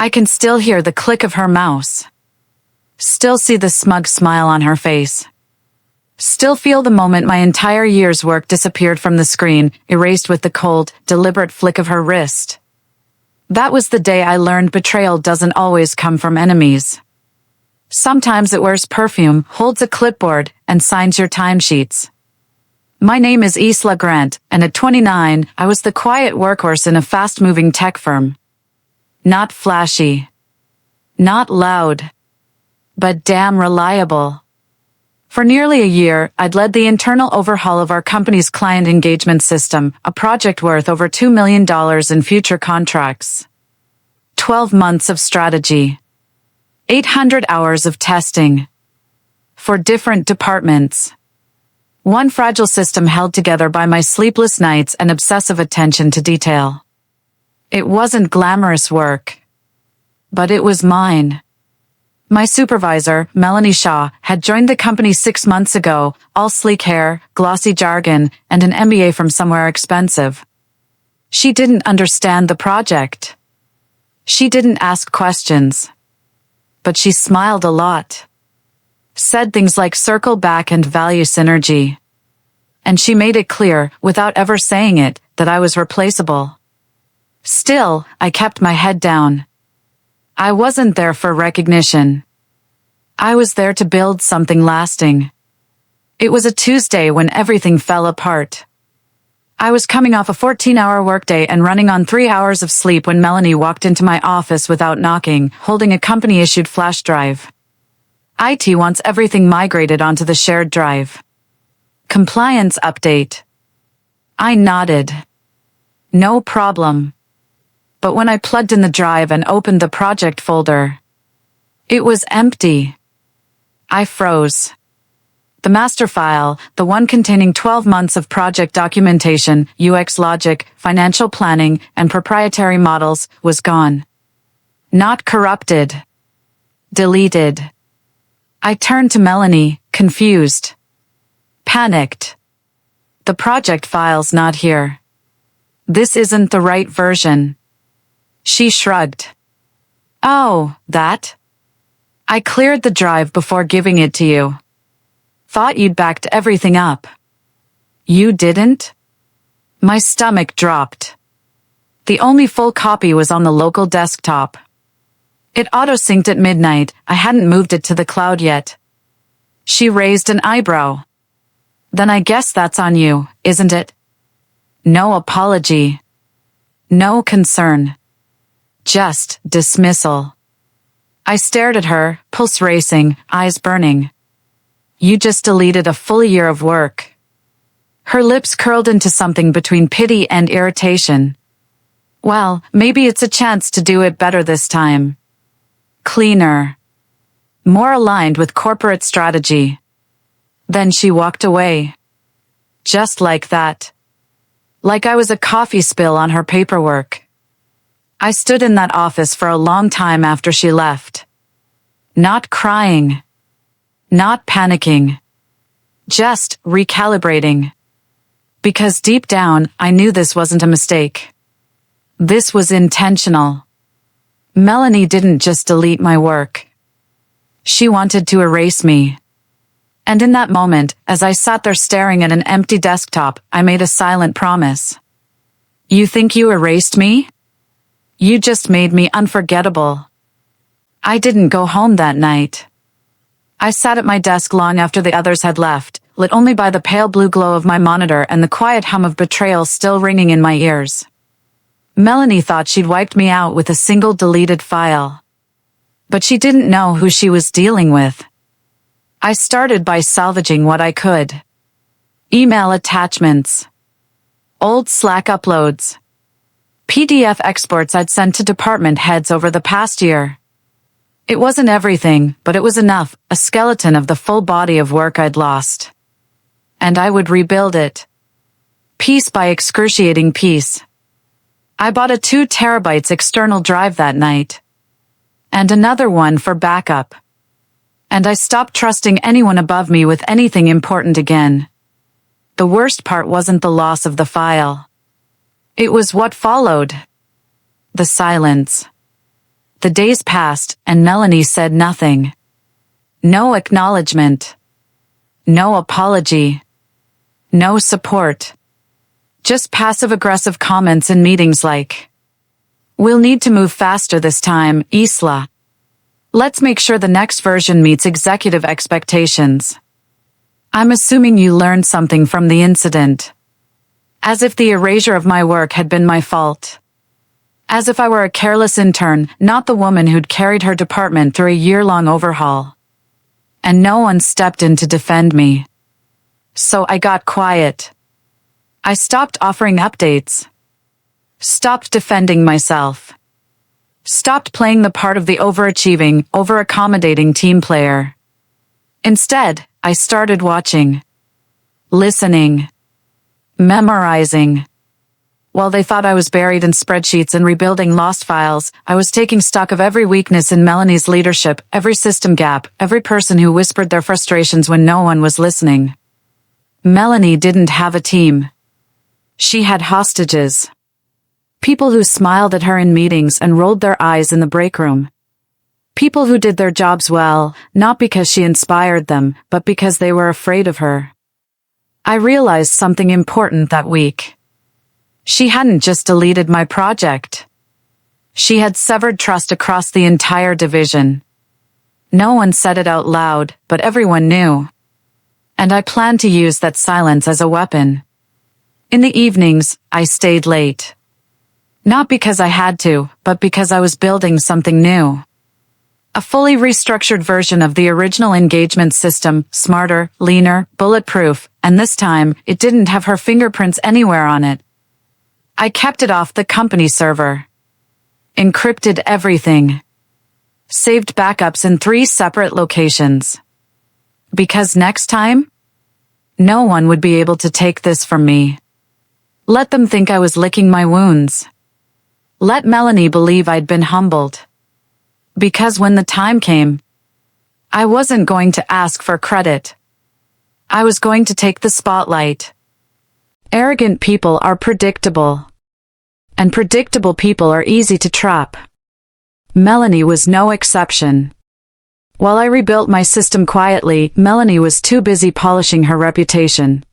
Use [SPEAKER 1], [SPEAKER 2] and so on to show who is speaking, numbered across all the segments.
[SPEAKER 1] I can still hear the click of her mouse. Still see the smug smile on her face. Still feel the moment my entire year's work disappeared from the screen, erased with the cold, deliberate flick of her wrist. That was the day I learned betrayal doesn't always come from enemies. Sometimes it wears perfume, holds a clipboard, and signs your timesheets. My name is Isla Grant, and at 29, I was the quiet workhorse in a fast-moving tech firm. Not flashy. Not loud. But damn reliable. For nearly a year, I'd led the internal overhaul of our company's client engagement system, a project worth over $2 million in future contracts. 12 months of strategy. 800 hours of testing. For different departments. One fragile system held together by my sleepless nights and obsessive attention to detail. It wasn't glamorous work. But it was mine. My supervisor, Melanie Shaw, had joined the company 6 months ago, all sleek hair, glossy jargon, and an MBA from somewhere expensive. She didn't understand the project. She didn't ask questions. But she smiled a lot. Said things like circle back and value synergy. And she made it clear, without ever saying it, that I was replaceable. Still, I kept my head down. I wasn't there for recognition. I was there to build something lasting. It was a Tuesday when everything fell apart. I was coming off a 14-hour workday and running on 3 hours of sleep when Melanie walked into my office without knocking, holding a company-issued flash drive. IT wants everything migrated onto the shared drive. Compliance update. I nodded. No problem. But when I plugged in the drive and opened the project folder, it was empty. I froze. The master file, the one containing 12 months of project documentation, UX logic, financial planning, and proprietary models, was gone. Not corrupted. Deleted. I turned to Melanie, confused. Panicked. The project file's not here. This isn't the right version. She shrugged. Oh, that? I cleared the drive before giving it to you. Thought you'd backed everything up. You didn't? My stomach dropped. The only full copy was on the local desktop. It auto-synced at midnight. I hadn't moved it to the cloud yet. She raised an eyebrow. Then I guess that's on you, isn't it? No apology. No concern. Just dismissal. I stared at her, pulse racing, eyes burning. You just deleted a full year of work. Her lips curled into something between pity and irritation. Well, maybe it's a chance to do it better this time. Cleaner. More aligned with corporate strategy. Then she walked away. Just like that. Like I was a coffee spill on her paperwork. I stood in that office for a long time after she left. Not crying. Not panicking. Just recalibrating. Because deep down, I knew this wasn't a mistake. This was intentional. Melanie didn't just delete my work. She wanted to erase me. And in that moment, as I sat there staring at an empty desktop, I made a silent promise. You think you erased me? You just made me unforgettable. I didn't go home that night. I sat at my desk long after the others had left, lit only by the pale blue glow of my monitor and the quiet hum of betrayal still ringing in my ears. Melanie thought she'd wiped me out with a single deleted file. But she didn't know who she was dealing with. I started by salvaging what I could. Email attachments. Old Slack uploads. PDF exports I'd sent to department heads over the past year. It wasn't everything, but it was enough, a skeleton of the full body of work I'd lost. And I would rebuild it. Piece by excruciating piece. I bought a 2 terabytes external drive that night. And another one for backup. And I stopped trusting anyone above me with anything important again. The worst part wasn't the loss of the file. It was what followed. The silence. The days passed, and Melanie said nothing. No acknowledgement. No apology. No support. Just passive-aggressive comments in meetings like, "We'll need to move faster this time, Isla. Let's make sure the next version meets executive expectations. I'm assuming you learned something from the incident." As if the erasure of my work had been my fault. As if I were a careless intern, not the woman who'd carried her department through a year-long overhaul. And no one stepped in to defend me. So I got quiet. I stopped offering updates. Stopped defending myself. Stopped playing the part of the overachieving, over-accommodating team player. Instead, I started watching. Listening. Memorizing. While they thought I was buried in spreadsheets and rebuilding lost files, I was taking stock of every weakness in Melanie's leadership, every system gap, every person who whispered their frustrations when no one was listening. Melanie didn't have a team. She had hostages. People who smiled at her in meetings and rolled their eyes in the break room. People who did their jobs well, not because she inspired them, but because they were afraid of her. I realized something important that week. She hadn't just deleted my project. She had severed trust across the entire division. No one said it out loud, but everyone knew. And I planned to use that silence as a weapon. In the evenings, I stayed late. Not because I had to, but because I was building something new. A fully restructured version of the original engagement system, smarter, leaner, bulletproof, and this time, it didn't have her fingerprints anywhere on it. I kept it off the company server. Encrypted everything. Saved backups in 3 separate locations. Because next time, no one would be able to take this from me. Let them think I was licking my wounds. Let Melanie believe I'd been humbled. Because when the time came, I wasn't going to ask for credit. I was going to take the spotlight. Arrogant people are predictable. And predictable people are easy to trap. Melanie was no exception. While I rebuilt my system quietly, Melanie was too busy polishing her reputation.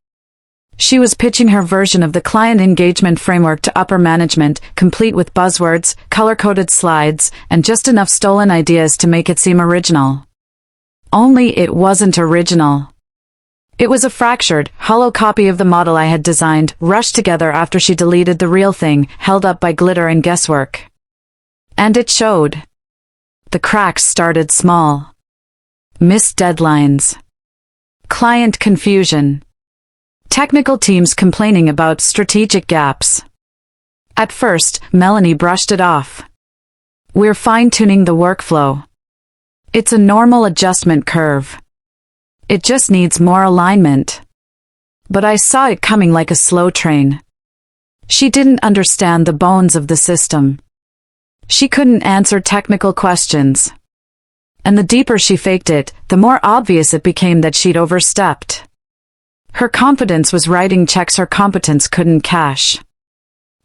[SPEAKER 1] She was pitching her version of the client engagement framework to upper management, complete with buzzwords, color-coded slides, and just enough stolen ideas to make it seem original. Only it wasn't original. It was a fractured, hollow copy of the model I had designed, rushed together after she deleted the real thing, held up by glitter and guesswork. And it showed. The cracks started small. Missed deadlines. Client confusion. Technical teams complaining about strategic gaps. At first, Melanie brushed it off. "We're fine-tuning the workflow. It's a normal adjustment curve. It just needs more alignment." But I saw it coming like a slow train. She didn't understand the bones of the system. She couldn't answer technical questions. And the deeper she faked it, the more obvious it became that she'd overstepped. Her confidence was writing checks her competence couldn't cash.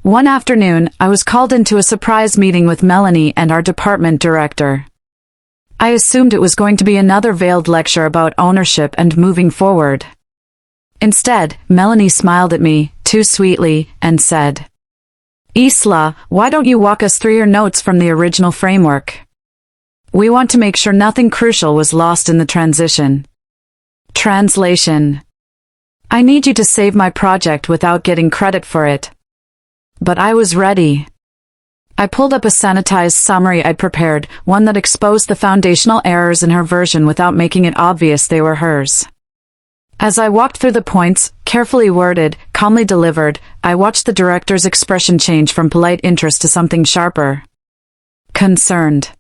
[SPEAKER 1] One afternoon, I was called into a surprise meeting with Melanie and our department director. I assumed it was going to be another veiled lecture about ownership and moving forward. Instead, Melanie smiled at me, too sweetly, and said, "Isla, why don't you walk us through your notes from the original framework? We want to make sure nothing crucial was lost in the transition." Translation. I need you to save my project without getting credit for it. But I was ready. I pulled up a sanitized summary I'd prepared, one that exposed the foundational errors in her version without making it obvious they were hers. As I walked through the points, carefully worded, calmly delivered, I watched the director's expression change from polite interest to something sharper. Concerned.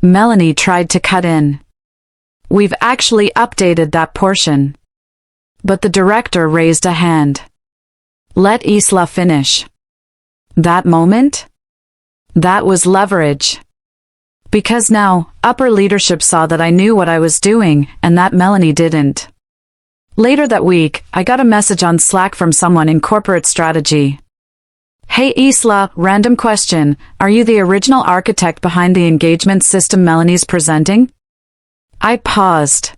[SPEAKER 1] Melanie tried to cut in. "We've actually updated that portion." But the director raised a hand. "Let Isla finish." That moment? That was leverage. Because now, upper leadership saw that I knew what I was doing, and that Melanie didn't. Later that week, I got a message on Slack from someone in corporate strategy. Hey Isla, random question. Are you the original architect behind the engagement system Melanie's presenting? I paused.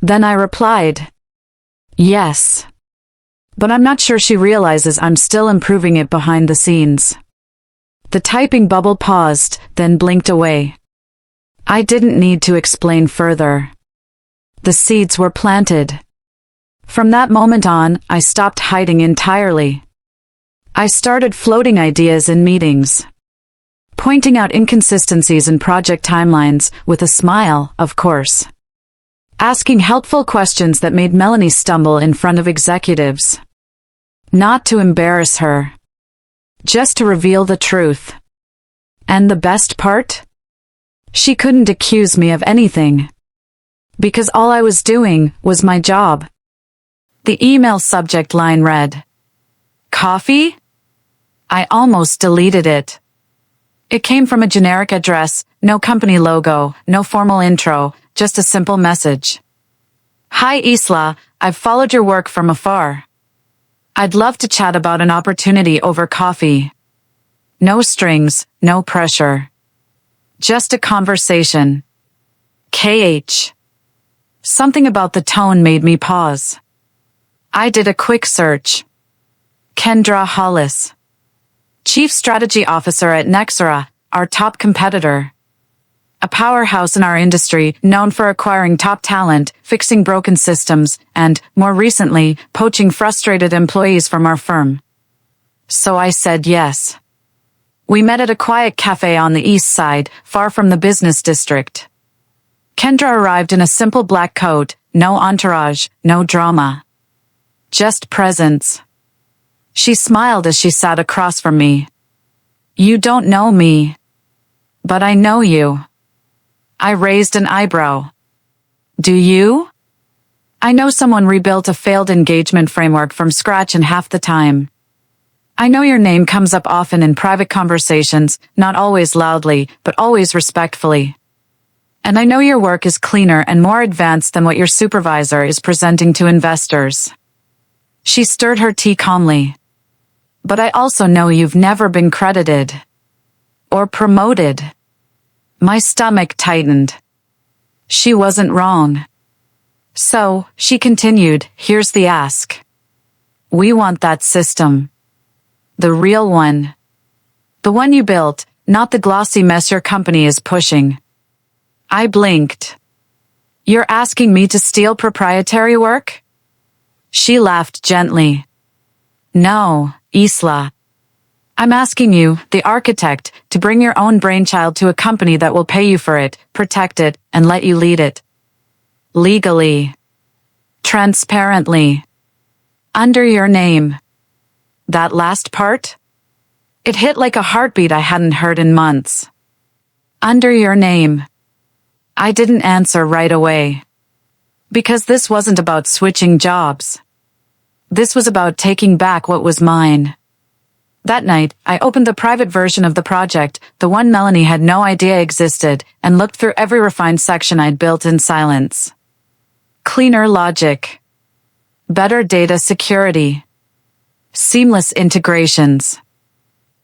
[SPEAKER 1] Then I replied, yes. But I'm not sure she realizes I'm still improving it behind the scenes. The typing bubble paused, then blinked away. I didn't need to explain further. The seeds were planted. From that moment on, I stopped hiding entirely. I started floating ideas in meetings, pointing out inconsistencies in project timelines, with a smile, of course. Asking helpful questions that made Melanie stumble in front of executives. Not to embarrass her. Just to reveal the truth. And the best part? She couldn't accuse me of anything. Because all I was doing was my job. The email subject line read, "Coffee?" I almost deleted it. It came from a generic address, no company logo, no formal intro, just a simple message. "Hi Isla, I've followed your work from afar. I'd love to chat about an opportunity over coffee. No strings, no pressure. Just a conversation. KH. Something about the tone made me pause. I did a quick search. Kendra Hollis, Chief Strategy Officer at Nexera, our top competitor. A powerhouse in our industry, known for acquiring top talent, fixing broken systems, and, more recently, poaching frustrated employees from our firm. So I said yes. We met at a quiet cafe on the east side, far from the business district. Kendra arrived in a simple black coat, no entourage, no drama. Just presence. She smiled as she sat across from me. "You don't know me. But I know you." I raised an eyebrow. "Do you?" "I know someone rebuilt a failed engagement framework from scratch in half the time. I know your name comes up often in private conversations, not always loudly, but always respectfully. And I know your work is cleaner and more advanced than what your supervisor is presenting to investors." She stirred her tea calmly. "But I also know you've never been credited. Or promoted." My stomach tightened. She wasn't wrong. "So," she continued, "here's the ask. We want that system. The real one. The one you built, not the glossy mess your company is pushing." I blinked. "You're asking me to steal proprietary work?" She laughed gently. "No, Isla. I'm asking you, the architect, to bring your own brainchild to a company that will pay you for it, protect it, and let you lead it. Legally. Transparently. Under your name." That last part? It hit like a heartbeat I hadn't heard in months. Under your name. I didn't answer right away. Because this wasn't about switching jobs. This was about taking back what was mine. That night, I opened the private version of the project, the one Melanie had no idea existed, and looked through every refined section I'd built in silence. Cleaner logic. Better data security. Seamless integrations.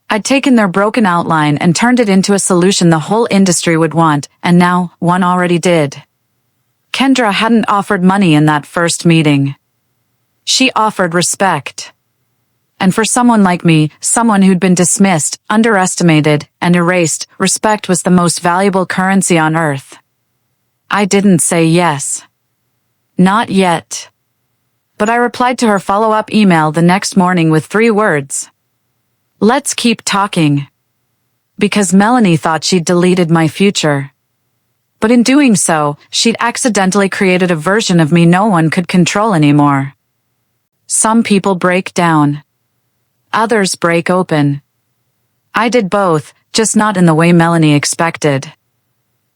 [SPEAKER 1] I'd taken their broken outline and turned it into a solution the whole industry would want, and now one already did. Kendra hadn't offered money in that first meeting. She offered respect. And for someone like me, someone who'd been dismissed, underestimated, and erased, respect was the most valuable currency on earth. I didn't say yes. Not yet. But I replied to her follow-up email the next morning with 3 words. "Let's keep talking." Because Melanie thought she'd deleted my future. But in doing so, she'd accidentally created a version of me no one could control anymore. Some people break down. Others break open. I did both, just not in the way Melanie expected.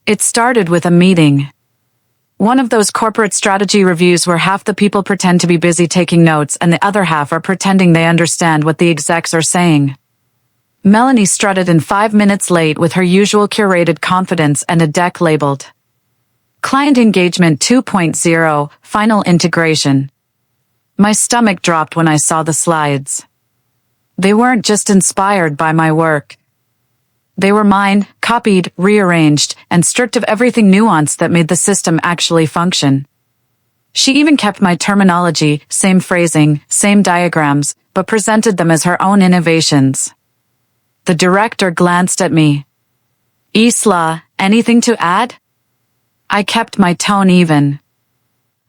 [SPEAKER 1] It started with a meeting. One of those corporate strategy reviews where half the people pretend to be busy taking notes and the other half are pretending they understand what the execs are saying. Melanie strutted in 5 minutes late with her usual curated confidence and a deck labeled Client Engagement 2.0, Final Integration. My stomach dropped when I saw the slides. They weren't just inspired by my work. They were mine, copied, rearranged, and stripped of everything nuanced that made the system actually function. She even kept my terminology, same phrasing, same diagrams, but presented them as her own innovations. The director glanced at me. "Isla, anything to add?" I kept my tone even.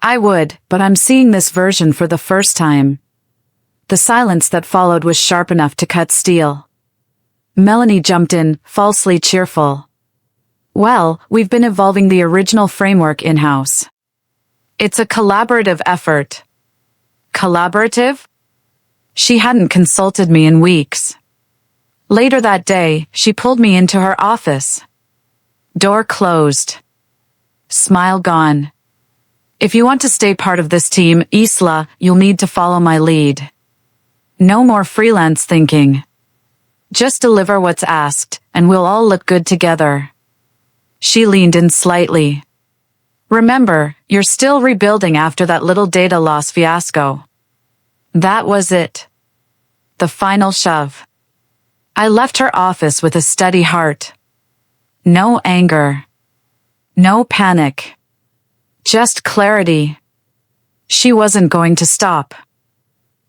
[SPEAKER 1] "I would, but I'm seeing this version for the first time." The silence that followed was sharp enough to cut steel. Melanie jumped in, falsely cheerful. "Well, we've been evolving the original framework in-house. It's a collaborative effort." Collaborative? She hadn't consulted me in weeks. Later that day, she pulled me into her office. Door closed. Smile gone. "If you want to stay part of this team, Isla, you'll need to follow my lead. No more freelance thinking. Just deliver what's asked, and we'll all look good together." She leaned in slightly. "Remember, you're still rebuilding after that little data loss fiasco." That was it. The final shove. I left her office with a steady heart. No anger. No panic. Just clarity. She wasn't going to stop.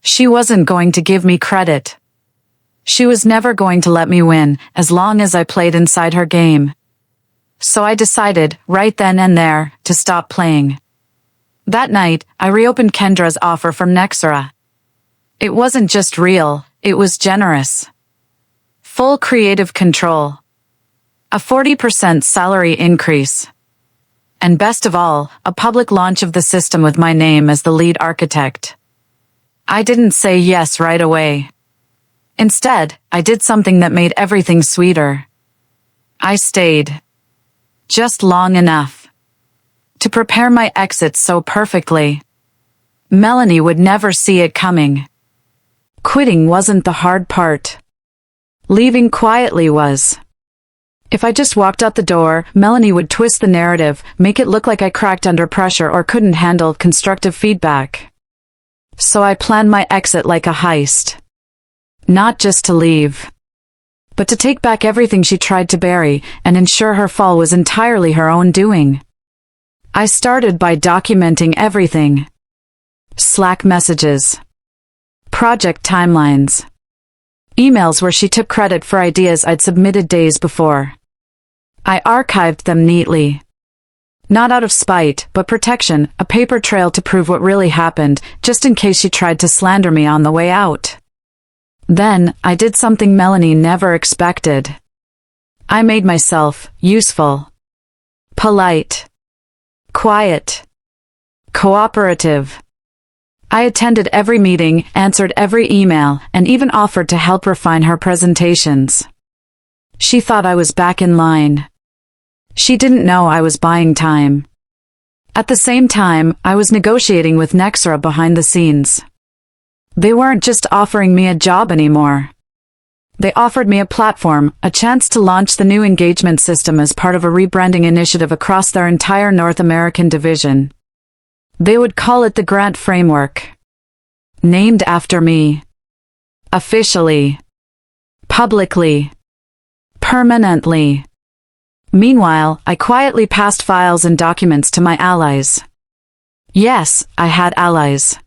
[SPEAKER 1] She wasn't going to give me credit. She was never going to let me win as long as I played inside her game. So I decided, right then and there, to stop playing. That night, I reopened Kendra's offer from Nexera. It wasn't just real, it was generous. Full creative control. A 40% salary increase. And best of all, a public launch of the system with my name as the lead architect. I didn't say yes right away. Instead, I did something that made everything sweeter. I stayed. Just long enough to prepare my exit so perfectly. Melanie would never see it coming. Quitting wasn't the hard part. Leaving quietly was. If I just walked out the door, Melanie would twist the narrative, make it look like I cracked under pressure or couldn't handle constructive feedback. So I planned my exit like a heist. Not just to leave, but to take back everything she tried to bury and ensure her fall was entirely her own doing. I started by documenting everything. Slack messages. Project timelines. Emails where she took credit for ideas I'd submitted days before. I archived them neatly. Not out of spite, but protection, a paper trail to prove what really happened, just in case she tried to slander me on the way out. Then, I did something Melanie never expected. I made myself useful. Polite. Quiet. Cooperative. I attended every meeting, answered every email, and even offered to help refine her presentations. She thought I was back in line. She didn't know I was buying time. At the same time, I was negotiating with Nexera behind the scenes. They weren't just offering me a job anymore. They offered me a platform, a chance to launch the new engagement system as part of a rebranding initiative across their entire North American division. They would call it the Grant Framework. Named after me. Officially. Publicly. Permanently. Meanwhile, I quietly passed files and documents to my allies. Yes, I had allies.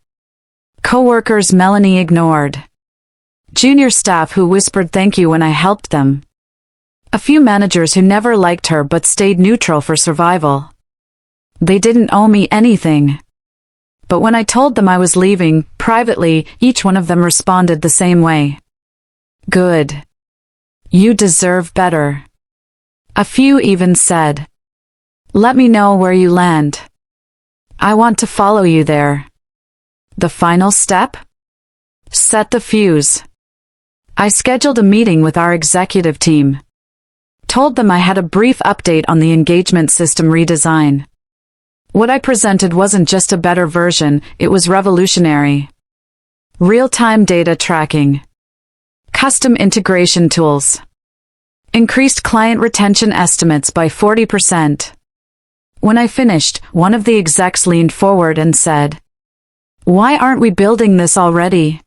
[SPEAKER 1] Coworkers Melanie ignored. Junior staff who whispered thank you when I helped them. A few managers who never liked her but stayed neutral for survival. They didn't owe me anything. But when I told them I was leaving, privately, each one of them responded the same way. Good. You deserve better. A few even said, let me know where you land. I want to follow you there. The final step? Set the fuse. I scheduled a meeting with our executive team. Told them I had a brief update on the engagement system redesign. What I presented wasn't just a better version, it was revolutionary. Real-time data tracking. Custom integration tools. Increased client retention estimates by 40%. When I finished, one of the execs leaned forward and said, why aren't we building this already?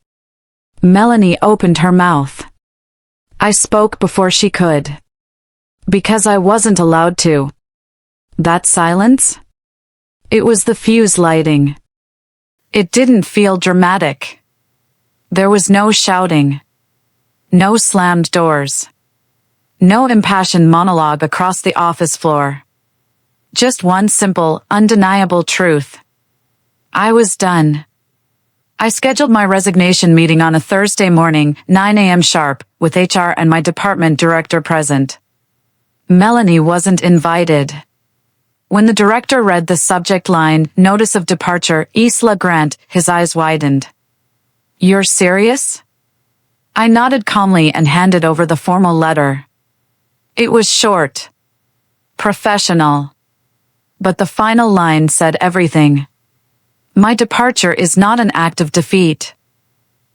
[SPEAKER 1] Melanie opened her mouth. I spoke before she could. Because I wasn't allowed to. That silence? It was the fuse lighting. It didn't feel dramatic. There was no shouting. No slammed doors. No impassioned monologue across the office floor. Just one simple, undeniable truth. I was done. I scheduled my resignation meeting on a Thursday morning, 9 a.m. sharp, with HR and my department director present. Melanie wasn't invited. When the director read the subject line, Notice of Departure, Isla Grant, his eyes widened. You're serious? I nodded calmly and handed over the formal letter. It was short. Professional. But the final line said everything. My departure is not an act of defeat.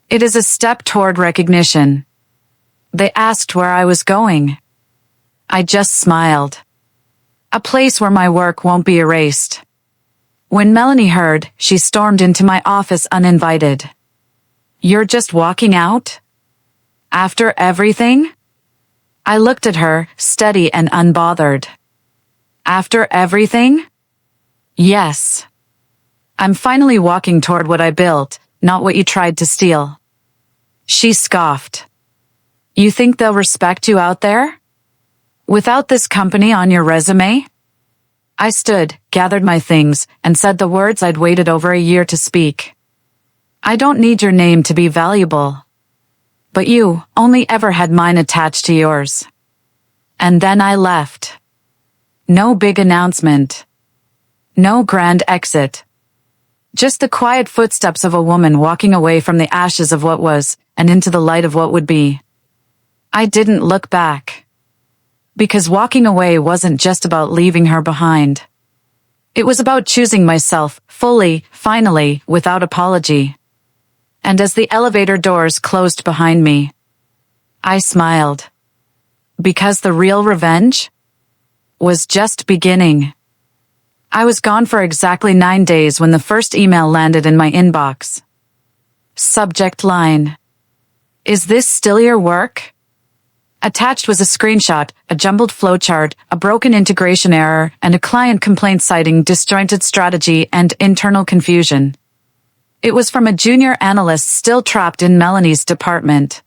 [SPEAKER 1] It is a step toward recognition. They asked where I was going. I just smiled. A place where my work won't be erased. When Melanie heard, she stormed into my office uninvited. You're just walking out? After everything? I looked at her, steady and unbothered. After everything? Yes. I'm finally walking toward what I built, not what you tried to steal. She scoffed. You think they'll respect you out there? Without this company on your resume? I stood, gathered my things, and said the words I'd waited over a year to speak. I don't need your name to be valuable. But you only ever had mine attached to yours. And then I left. No big announcement. No grand exit. Just the quiet footsteps of a woman walking away from the ashes of what was, and into the light of what would be. I didn't look back. Because walking away wasn't just about leaving her behind. It was about choosing myself, fully, finally, without apology. And as the elevator doors closed behind me, I smiled. Because the real revenge was just beginning. I was gone for exactly 9 days when the first email landed in my inbox. Subject line. Is this still your work? Attached was a screenshot, a jumbled flowchart, a broken integration error, and a client complaint citing disjointed strategy and internal confusion. It was from a junior analyst still trapped in Melanie's department.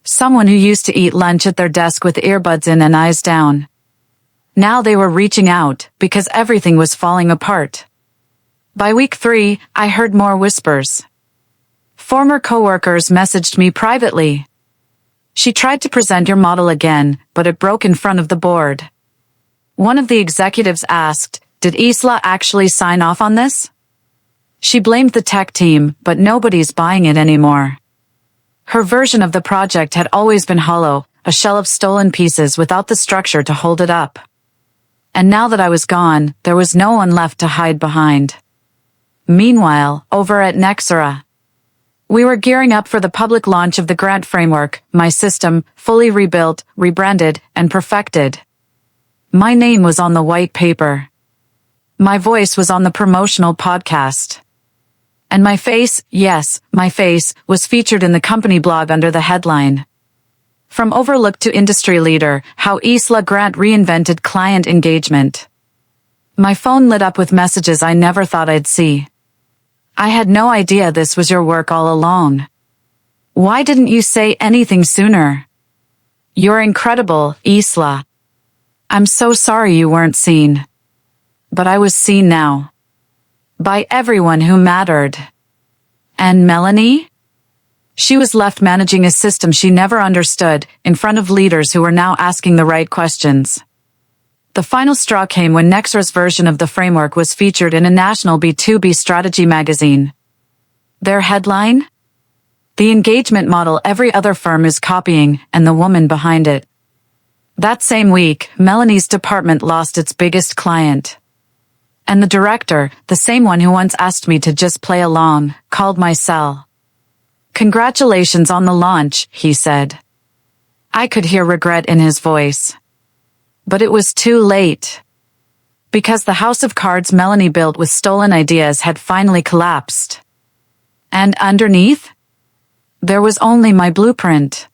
[SPEAKER 1] Someone who used to eat lunch at their desk with earbuds in and eyes down. Now they were reaching out because everything was falling apart. By week 3, I heard more whispers. Former coworkers messaged me privately. She tried to present your model again, but it broke in front of the board. One of the executives asked, did Isla actually sign off on this? She blamed the tech team, but nobody's buying it anymore. Her version of the project had always been hollow, a shell of stolen pieces without the structure to hold it up. And now that I was gone, there was no one left to hide behind. Meanwhile, over at Nexera, we were gearing up for the public launch of the grant framework, my system, fully rebuilt, rebranded, and perfected. My name was on the white paper. My voice was on the promotional podcast. And my face, yes, my face, was featured in the company blog under the headline. From overlooked to industry leader, how Isla Grant reinvented client engagement. My phone lit up with messages I never thought I'd see. I had no idea this was your work all along. Why didn't you say anything sooner? You're incredible, Isla. I'm so sorry you weren't seen. But I was seen now. By everyone who mattered. And Melanie? She was left managing a system she never understood, in front of leaders who were now asking the right questions. The final straw came when Nexera's version of the framework was featured in a national B2B strategy magazine. Their headline? The engagement model every other firm is copying, and the woman behind it. That same week, Melanie's department lost its biggest client. And the director, the same one who once asked me to just play along, called my cell. Congratulations on the launch, he said. I could hear regret in his voice. But it was too late. Because the house of cards Melanie built with stolen ideas had finally collapsed. And underneath? There was only my blueprint.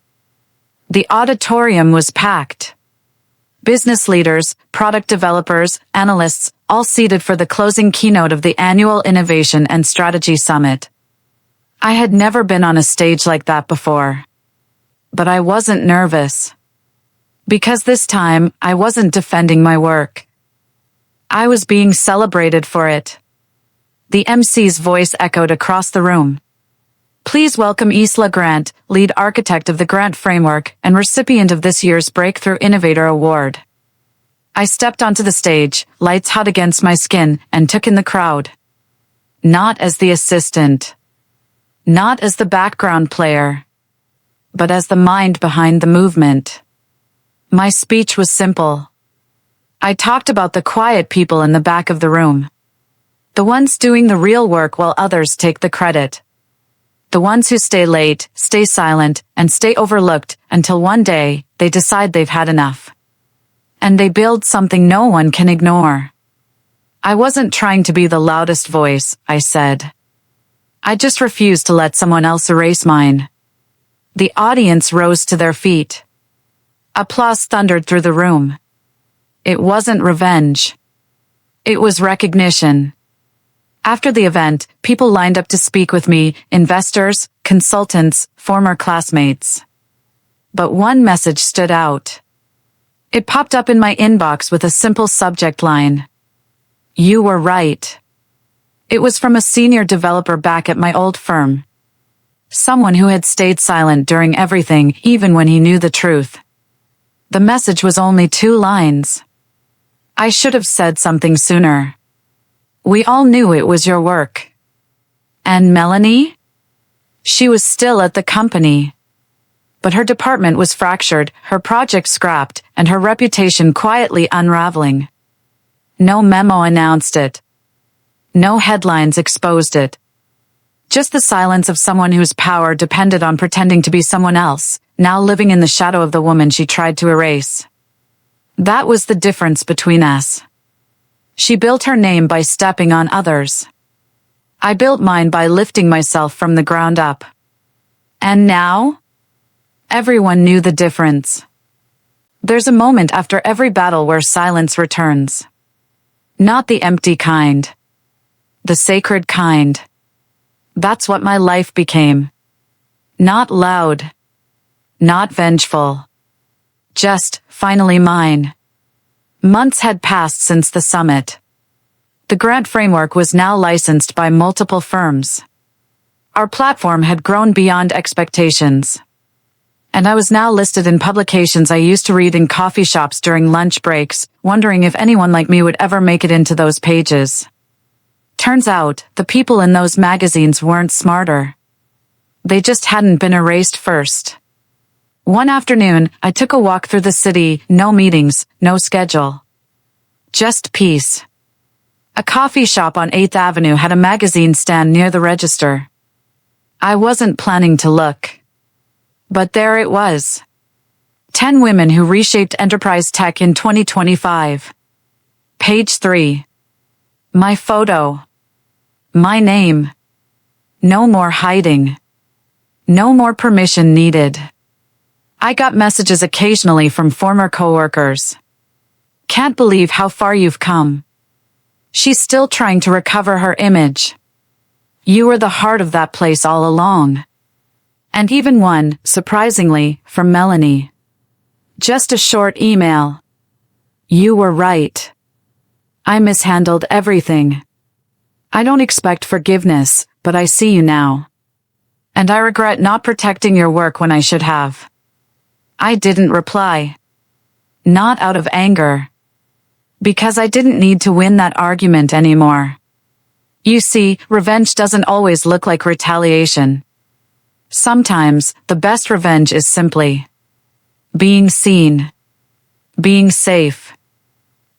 [SPEAKER 1] The auditorium was packed. Business leaders, product developers, analysts, all seated for the closing keynote of the annual Innovation and Strategy Summit. I had never been on a stage like that before. But I wasn't nervous. Because this time, I wasn't defending my work. I was being celebrated for it. The MC's voice echoed across the room. Please welcome Isla Grant, lead architect of the Grant Framework and recipient of this year's Breakthrough Innovator Award. I stepped onto the stage, lights hot against my skin, and took in the crowd. Not as the assistant. Not as the background player. But as the mind behind the movement. My speech was simple. I talked about the quiet people in the back of the room. The ones doing the real work while others take the credit. The ones who stay late, stay silent, and stay overlooked until one day they decide they've had enough. And they build something no one can ignore. I wasn't trying to be the loudest voice, I said. I just refused to let someone else erase mine. The audience rose to their feet. Applause thundered through the room. It wasn't revenge. It was recognition. After the event, people lined up to speak with me, investors, consultants, former classmates. But one message stood out. It popped up in my inbox with a simple subject line. You were right. It was from a senior developer back at my old firm. Someone who had stayed silent during everything, even when he knew the truth. The message was only 2 lines. I should have said something sooner. We all knew it was your work. And Melanie? She was still at the company. But her department was fractured, her project scrapped, and her reputation quietly unraveling. No memo announced it. No headlines exposed it. Just the silence of someone whose power depended on pretending to be someone else, now living in the shadow of the woman she tried to erase. That was the difference between us. She built her name by stepping on others. I built mine by lifting myself from the ground up. And now? Everyone knew the difference. There's a moment after every battle where silence returns. Not the empty kind. The sacred kind. That's what my life became. Not loud. Not vengeful. Just, finally mine. Months had passed since the summit. The Grant Framework was now licensed by multiple firms. Our platform had grown beyond expectations. And I was now listed in publications I used to read in coffee shops during lunch breaks, wondering if anyone like me would ever make it into those pages. Turns out, the people in those magazines weren't smarter. They just hadn't been erased first. One afternoon, I took a walk through the city, no meetings, no schedule. Just peace. A coffee shop on 8th Avenue had a magazine stand near the register. I wasn't planning to look. But there it was. 10 women who reshaped enterprise tech in 2025. Page 3. My photo. My name. No more hiding. No more permission needed. I got messages occasionally from former coworkers. Can't believe how far you've come. She's still trying to recover her image. You were the heart of that place all along. And even one, surprisingly, from Melanie. Just a short email. You were right. I mishandled everything. I don't expect forgiveness, but I see you now. And I regret not protecting your work when I should have. I didn't reply. Not out of anger. Because I didn't need to win that argument anymore. You see, revenge doesn't always look like retaliation. Sometimes, the best revenge is simply being seen, being safe,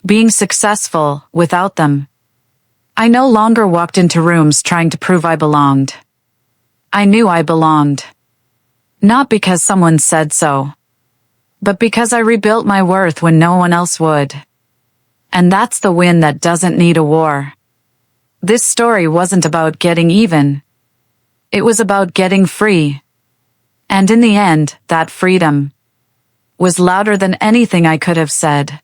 [SPEAKER 1] being successful without them. I no longer walked into rooms trying to prove I belonged. I knew I belonged. Not because someone said so, but because I rebuilt my worth when no one else would. And that's the win that doesn't need a war. This story wasn't about getting even. It was about getting free. And in the end, that freedom was louder than anything I could have said.